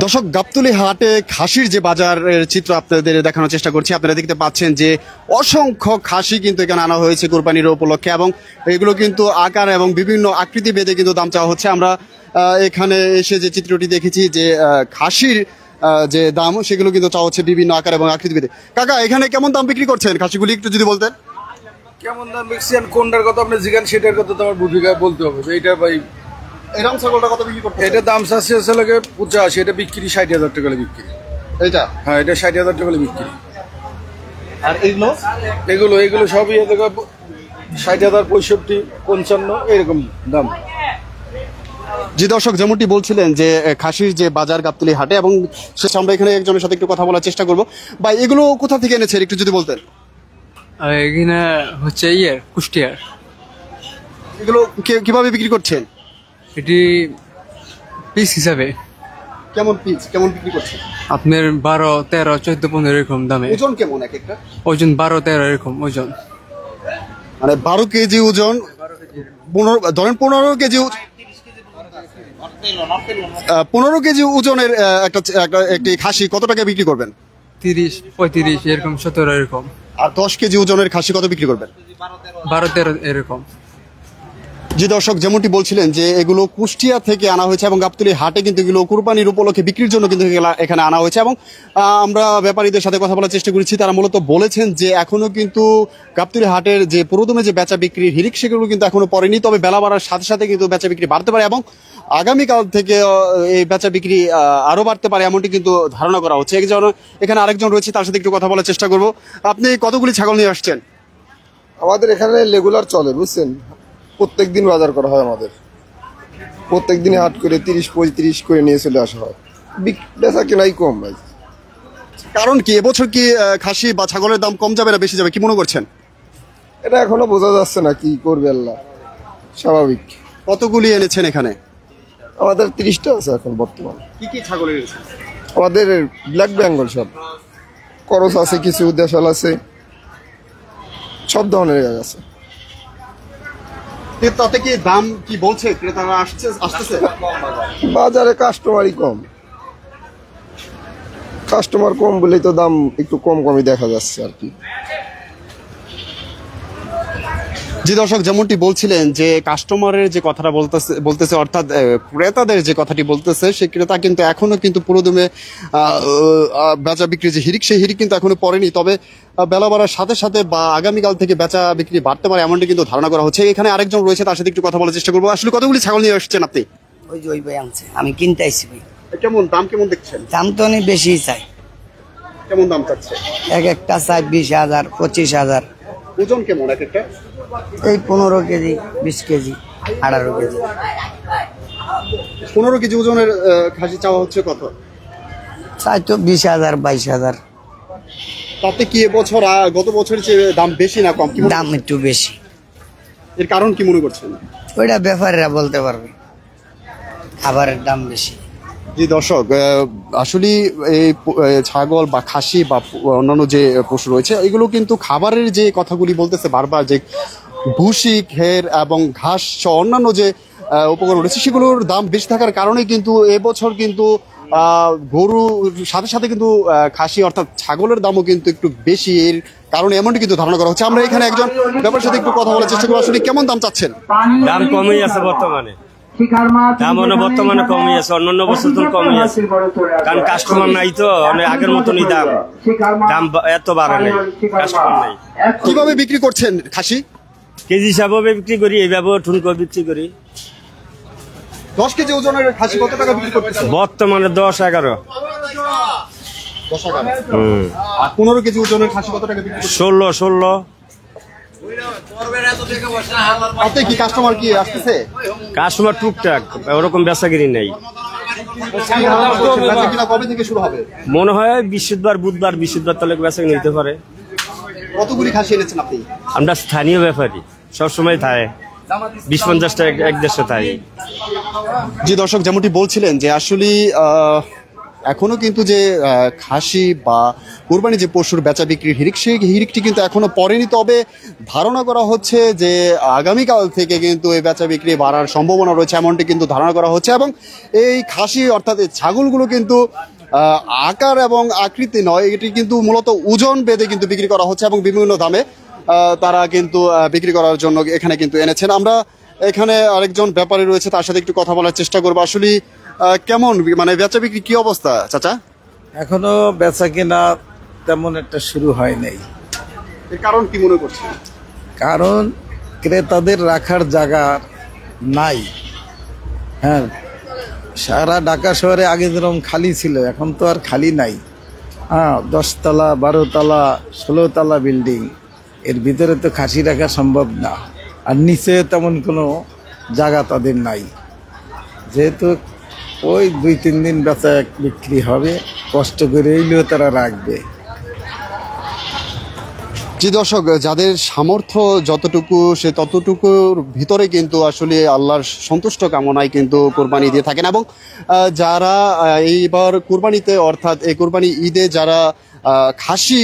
দর্শক, গাবতলী হাটে খাসির যে বাজারের চিত্র আপনাদের দেখানোর চেষ্টা করছি। আপনারা দেখতে পাচ্ছেন যে অসংখ্য খাসি কিন্তু এখানে আনা হয়েছে কোরবানির উপলক্ষে, এবং এগুলো কিন্তু আকার এবং বিভিন্ন আকৃতি ভেদে কিন্তু দাম চাওয়া হচ্ছে। আমরা এখানে এসে যে চিত্রটি দেখেছি যে খাসির যে দাম সেগুলো কিন্তু চাওয়া হচ্ছে বিভিন্ন আকার এবং আকৃতি ভেদে। কাকা, এখানে কেমন দাম বিক্রি করছেন খাসিগুলি একটু যদি বলতেন। কেমন দাম বিক্রি কোনটার কথা আপনি জিজ্ঞান সেটার কথা তো আমার ভূমিকা বলতে হবে। এইটা ভাই এরকম ছাগলটা কত বিক্রি করতে? এটা দাম চাচ্ছে আসলে 85, এটা বিক্রি 60,000 টাকা বিক্রি। এইটা? হ্যাঁ, এটা 60,000 টাকা বিক্রি। আর এইগুলো এগুলো এগুলো সবই 60,000, 65, 55 এরকম দাম। জি দর্শক, যেমনটি বলছিলেন যে খাসির যে বাজার গাবতলী হাটে, এবং শেষ আমরা এখানে একজনের সাথে একটু কথা বলার চেষ্টা করবো। ভাই, এগুলো কোথা থেকে এনেছেন একটু যদি বলতেন। এখানে হচ্ছে কুষ্টিয়ার। এগুলো কিভাবে বিক্রি করছেন? এটি পিস হিসাবে। কেমন পিস, কেমন বিক্রি করছেন? আপনার 12, 13, 14, 15 এরকম দামে। ওজন কেমন এক একটা? ওজন 12, 13 এরকম ওজন। মানে 12 কেজি ওজন, ধরেন 15 কেজি, 15 কেজি ওজনের একটি খাসি কত টাকা বিক্রি করবেন? 30, 35 এরকম, 17 এরকম। আর 10 কেজি ওজনের খাসি কত বিক্রি করবেন? 12, 13 এরকম। জি দর্শক, যেমনটি বলছিলেন যে এগুলো কুষ্টিয়া থেকে আনা হয়েছে, এবং গাবতলী হাটে কিন্তু এগুলো কুরবানির উপলক্ষে বিক্রির জন্য কিন্তু এখানে আনা হয়েছে। এবং আমরা ব্যাপারীদের সাথে কথা বলার চেষ্টা করেছি। তারা মূলত বলেছেন যে এখনো কিন্তু গাবতলী হাটের যে পুরোদমে যে বেচা বিক্রির হিড়িক সেগুলো কিন্তু এখনো পড়েনি, তবে বেলা বাড়ার সাথে সাথে কিন্তু বেচা বিক্রি বাড়তে পারে, এবং আগামীকাল থেকে এই বেচা বিক্রি আরো বাড়তে পারে এমনটি কিন্তু ধারণা করা হচ্ছে। এখানে আরেকজন রয়েছে, তার সাথে একটু কথা বলার চেষ্টা করবো। আপনি কতগুলি ছাগল নিয়ে আসছেন? আমাদের এখানে রেগুলার চলে, বুঝছেন, প্রত্যেক দিন বাজার করা হয়। আমাদের প্রত্যেক দিন হাট করে 30-35 করে নিয়ে চলে আসা হয়। বেচা কেনাই কম ভাই। কারণ কি এবছর কি খাসি বা ছাগলের দাম কম যাবে না বেশি যাবে, কি মনে করছেন? এটা এখনো বোঝা যাচ্ছে না, কি করবে আল্লাহ, স্বাভাবিক। কতগুলি এনেছেন এখানে? আমাদের 30টা আছে এখন বর্তমানে। কি কি ছাগল এনেছেন? আমাদের ব্ল্যাক বেঙ্গল সব, করস আছে, কিছু দেশাল আছে, সব ধরনের আছে। তাতে কি দাম কি বলছে ক্রেতারা আসতেছে? বাজারে কাস্টমারই কম, কাস্টমার কম বলেই তো দাম একটু কমই দেখা যাচ্ছে আর কি। জি দর্শক, যেমনটি বলছিলেন যে কাস্টমারের যে কথাটা বলতেছে অর্থাৎ ক্রেতাদের যে কথাটি বলতেছে, সে ক্রেতা কিন্তু এখনো কিন্তু পুরোদমে বেচা বিক্রি যে হিড়িক, সেই হিড়িক কিন্তু এখনো পড়েনি। তবে বেলা বাড়ার সাথে সাথে বা আগামীকাল থেকে বেচা বিক্রি বাড়তে পারে এমনটি কিন্তু ধারণা করা হচ্ছে। এখানে আরেকজন রয়েছে, তার সাথে একটু কথা বলার চেষ্টা করবো। আসলে কতগুলি ছাগল নিয়ে আসছেন আপনি? ওই ভাই আনছে, আমি কিনতে আইছি ভাই। কেমন দাম, কেমন দেখছেন? দাম তো অনেক বেশি চাই। কেমন দাম চাচ্ছে? এক একটা চাই 20,000, 25,000। ওজন কেমন এক একটা? এই 15 কেজি, 20 কেজি, 18 কেজি। 15 কেজি ওজনের খাসি চাওয়া হচ্ছে কত? চাই তো 20,000, 22,000। তাতে কি এবছর গত বছরের চেয়ে দাম বেশি না কম? দাম একটু বেশি। এর কারণ কি মনে করছেন? ওইটা ব্যাপারীরা বলতে পারবে, খাবারের দাম বেশি। জি দর্শক, আসলে এই ছাগল বা খাসি বা অন্যান্য যে পশু রয়েছে, এগুলো কিন্তু খাবারের যে কথাগুলি বলতেছে বারবার, যে ভুসি, খের এবং ঘাস সহ অন্যান্য যে উপকরণ রয়েছে সেগুলোর দাম বেশি থাকার কারণে কিন্তু এবছর কিন্তু গরুর সাথে সাথে কিন্তু খাসি অর্থাৎ ছাগলের দামও কিন্তু একটু বেশি, এর কারণে এমনটি কিন্তু ধারণা করা হচ্ছে। আমরা এখানে একজন ব্যাপারীর সাথে একটু কথা বলার চেষ্টা করবো। আসলে কেমন দাম চাচ্ছেন? দাম কমই আছে বর্তমানে, দাম বর্তমানে কমই আছে, অন্যান্য বছর তো কমই আছে, কারণ কাস্টমার নাই তো, আগের মতনই দাম এত বাড়ে নাই, কাস্টমার নাই। কিভাবে বিক্রি করছেন খাসি? কেজি হিসাবে বিক্রি করি, এইভাবে ঠুনকো বিক্রি করি। 10 কেজি ওজনের খাসি কত টাকা বিক্রি করতেছেন বর্তমানে? 10-11। 10-11। আর 15 কেজি ওজনের খাসি কত টাকা বিক্রি করতেছেন? 16। আপনি কি কাস্টমার কি আসতেছে? কাস্টমার টুকটাক, ওরকম বেচাগিরি নেই। কবে থেকে শুরু হবে? মনে হয় বুধবার তাহলে বেচাগিরি নিতে পারে। কতগুলি খাসি এনেছেন আপনি? আমরা স্থানীয় ব্যাপারী, সবসময় থাকে 20-50টা এক দেশে থাকে। জি দর্শক, যেমনটি বলছিলেন যে আসলে এখনো কিন্তু যে খাসি বা কুরবানি যে পশুর বেচা বিক্রির হিড়িক, সেই হিড়িকটি কিন্তু এখনো পড়েনি। তবে ধারণা করা হচ্ছে যে আগামীকাল থেকে কিন্তু এই বেচা বিক্রি বাড়ার সম্ভাবনা রয়েছে, এমনটি কিন্তু ধারণা করা হচ্ছে। এবং এই খাসি অর্থাৎ এই ছাগলগুলো কিন্তু আকার এবং আকৃতি নয়, এটি কিন্তু মূলত ওজন বেঁধে কিন্তু বিক্রি করা হচ্ছে এবং বিভিন্ন দামে তারা কিন্তু বিক্রি করার জন্য এখানে কিন্তু এনেছেন। আমরা এখানে আরেকজন ব্যাপারী রয়েছে, তার সাথে একটু কথা বলার চেষ্টা করবো। আসলে কেমন মানে বেচা বিক্রি কি অবস্থা চাচা? এখনো বেচা কেনা তেমন একটা শুরু হয় নাই। এর কারণ কি মনে করছেন? কারণ ক্রেতাদের রাখার জায়গা নাই। হ্যাঁ, সারা ঢাকা শহরে আগে যেরকম খালি ছিল, এখন তো আর খালি নাই। 10 তলা 12 তলা 16 তলা বিল্ডিং, এর ভিতরে তো খাসি রাখা সম্ভব না। আর নিচে তেমন কোনো জায়গা তাদের নাই, যেহেতু ওই 2-3 দিন বেচা বিক্রি হবে, কষ্ট করে এলেও তারা রাখবে। জি দর্শক, যাদের সামর্থ্য যতটুকু সে ততটুকুর ভিতরে কিন্তু আসলে আল্লাহর সন্তুষ্ট কামনায় কিন্তু কোরবানি দিয়ে থাকেন। এবং যারা এইবার কোরবানিতে অর্থাৎ এই কোরবানি ঈদে যারা খাসি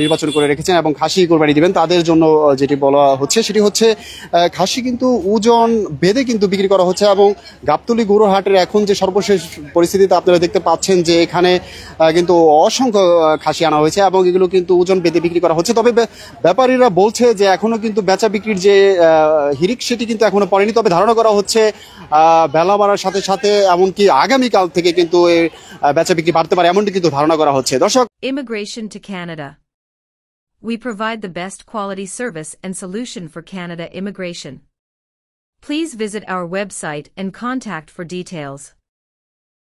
নির্বাচন করে রেখেছেন এবং খাসি কোরবানি দিবেন, তাদের জন্য যেটি বলা হচ্ছে সেটি হচ্ছে খাসি কিন্তু ওজন বেঁধে কিন্তু বিক্রি করা হচ্ছে। এবং গাবতলী গরুর হাটের এখন যে সর্বশেষ পরিস্থিতিতে আপনারা দেখতে পাচ্ছেন যে এখানে কিন্তু অসংখ্য খাসি আনা হয়েছে এবং এগুলো কিন্তু ওজন বেঁধে বিক্রি করা হচ্ছে। তবে ব্যাপারীরা বলছে যে এখনো কিন্তু বেচা বিক্রির যে হিড়িক সেটি কিন্তু এখনো পড়েনি। তবে ধারণা করা হচ্ছে বেলা বাড়ার সাথে সাথে এমনকি আগামীকাল থেকে কিন্তু এই বেচা বিক্রি বাড়তে পারে, এমনটি কিন্তু ধারণা করা হচ্ছে। দর্শক, Immigration to Canada. We provide the best quality service and solution for Canada immigration. Please visit our website and contact for details.